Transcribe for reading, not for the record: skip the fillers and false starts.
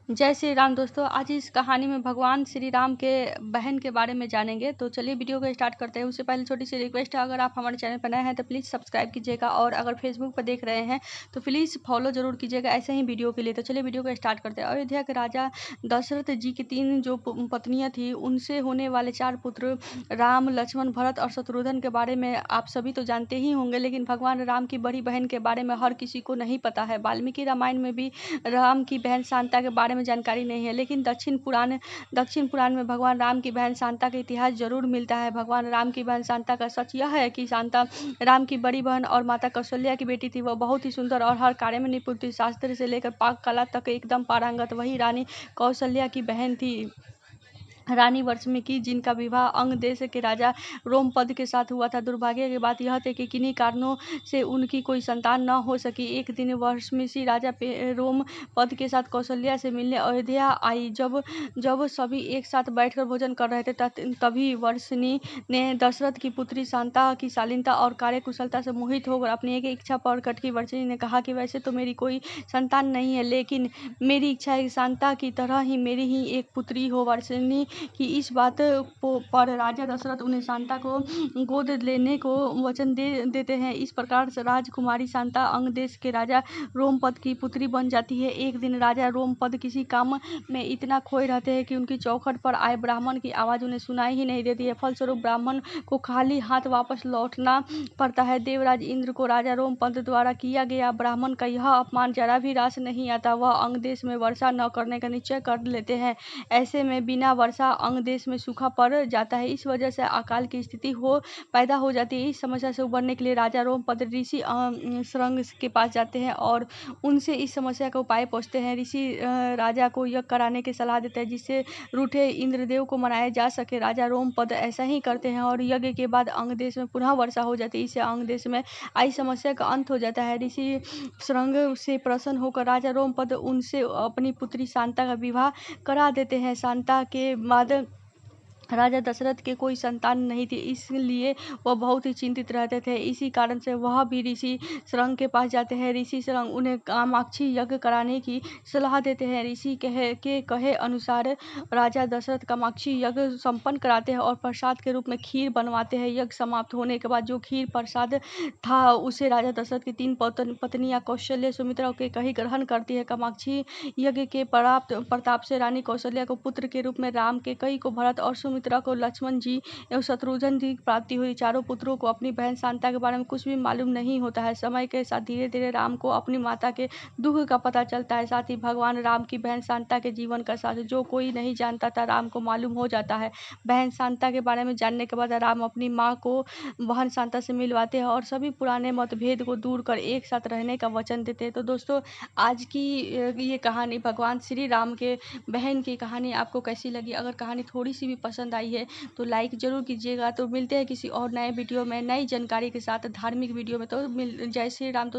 जय श्री राम दोस्तों। आज इस कहानी में भगवान श्री राम के बहन के बारे में जानेंगे। तो चलिए वीडियो को स्टार्ट करते हैं। उससे पहले छोटी सी रिक्वेस्ट है, अगर आप हमारे चैनल पर नए हैं तो प्लीज़ सब्सक्राइब कीजिएगा, और अगर फेसबुक पर देख रहे हैं तो प्लीज़ फॉलो जरूर कीजिएगा ऐसे ही वीडियो के लिए। तो चलिए वीडियो को स्टार्ट करते हैं। अयोध्या के राजा दशरथ जी की 3 जो पत्नियाँ थी, उनसे होने वाले 4 पुत्र राम, लक्ष्मण, भरत और शत्रुघ्न के बारे में आप सभी तो जानते ही होंगे, लेकिन भगवान राम की बड़ी बहन के बारे में हर किसी को नहीं पता है। वाल्मीकि रामायण में भी राम की बहन शांता के बारे में जानकारी नहीं है, लेकिन दक्षिण पुराण में भगवान राम की बहन शांता का इतिहास जरूर मिलता है। भगवान राम की बहन शांता का सच यह है कि शांता राम की बड़ी बहन और माता कौशल्या की बेटी थी। वह बहुत ही सुंदर और हर कार्य में निपुण थी। शास्त्र से लेकर पाक कला तक एकदम पारंगत वही रानी कौशल्या की बहन थी, रानी वाल्मीकि, जिनका विवाह अंग देश के राजा रोमपद के साथ हुआ था। दुर्भाग्य की बात यह थी कि किन्हीं कारणों से उनकी कोई संतान न हो सकी। एक दिन वाल्मीकि राजा रोमपद के साथ कौशल्या से मिलने अयोध्या आई। जब जब सभी एक साथ बैठकर भोजन कर रहे थे, तभी वाल्मीकि ने दशरथ की पुत्री शांता की शालीनता और कार्यकुशलता से मोहित होकर अपनी एक इच्छा प्रकट की। वाल्मीकि ने कहा कि वैसे तो मेरी कोई संतान नहीं है, लेकिन मेरी इच्छा है कि शांता की तरह ही मेरी ही एक पुत्री हो। वाल्मीकि कि इस बात पर राजा दशरथ उन्हें शांता को गोद लेने को वचन देते हैं। इस प्रकार से राजकुमारी शांता अंग देश के राजा रोमपद की पुत्री बन जाती है। एक दिन राजा रोमपद किसी काम में इतना खोए रहते हैं कि उनकी चौखट पर आए ब्राह्मण की आवाज़ उन्हें सुनाई ही नहीं देती है। फलस्वरूप ब्राह्मण को खाली हाथ वापस लौटना पड़ता है। देवराज इंद्र को राजा रोमपद द्वारा किया गया ब्राह्मण का यह अपमान जरा भी रास नहीं आता। वह अंग देश में वर्षा न करने का निश्चय कर लेते हैं। ऐसे में बिना वर्षा अंग देश में सूखा पड़ जाता है। इस वजह से अकाल की स्थिति पैदा हो जाती है। इस समस्या से उबरने के लिए राजा रोमपद ऋषि शृंग के पास जाते हैं और उनसे इस समस्या का उपाय पूछते हैं। ऋषि राजा को यज्ञ कराने की सलाह देते हैं, जिससे रूठे इंद्रदेव को मनाया जा सके। राजा रोमपद ऐसा ही करते हैं और यज्ञ के बाद अंग देश में पुनः वर्षा हो जाती है। इससे अंग देश में आई समस्या का अंत हो जाता है। ऋषि शृंग से प्रसन्न होकर राजा रोमपद उनसे अपनी पुत्री शांता का विवाह करा देते हैं। शांता के बाद राजा दशरथ के कोई संतान नहीं थी, इसलिए वह बहुत ही चिंतित रहते थे। इसी कारण से वह भी ऋषि शृंग के पास जाते हैं। ऋषि शृंग उन्हें कामाक्षी यज्ञ कराने की सलाह देते हैं। ऋषि कहे अनुसार राजा दशरथ कामाक्षी यज्ञ संपन्न कराते हैं और प्रसाद के रूप में खीर बनवाते हैं। यज्ञ समाप्त होने के बाद जो खीर प्रसाद था, उसे राजा दशरथ की 3 पत्नियां कौशल्या, सुमित्रा के कही ग्रहण करती है। कामाक्षी यज्ञ के प्रताप से रानी कौशल्या को पुत्र के रूप में राम, के कई को भरत और सुमित्रा को लक्ष्मण जी एवं शत्रुघ्न जी की प्राप्ति हुई। चारों पुत्रों को अपनी बहन शांता के बारे में कुछ भी मालूम नहीं होता है। समय के साथ धीरे धीरे राम को अपनी माता के दुख का पता चलता है। साथ ही भगवान राम की बहन शांता के जीवन का साथ जो कोई नहीं जानता था, राम को मालूम हो जाता है। बहन शांता के बारे में जानने के बाद राम अपनी माँ को बहन शांता से मिलवाते हैं और सभी पुराने मतभेद को दूर कर एक साथ रहने का वचन देते हैं। तो दोस्तों, आज की ये कहानी भगवान श्री राम के बहन की कहानी आपको कैसी लगी? अगर कहानी थोड़ी सी भी पसंद आई है तो लाइक जरूर कीजिएगा। तो मिलते हैं किसी और नए वीडियो में नई जानकारी के साथ, धार्मिक वीडियो में। तो जय श्री राम।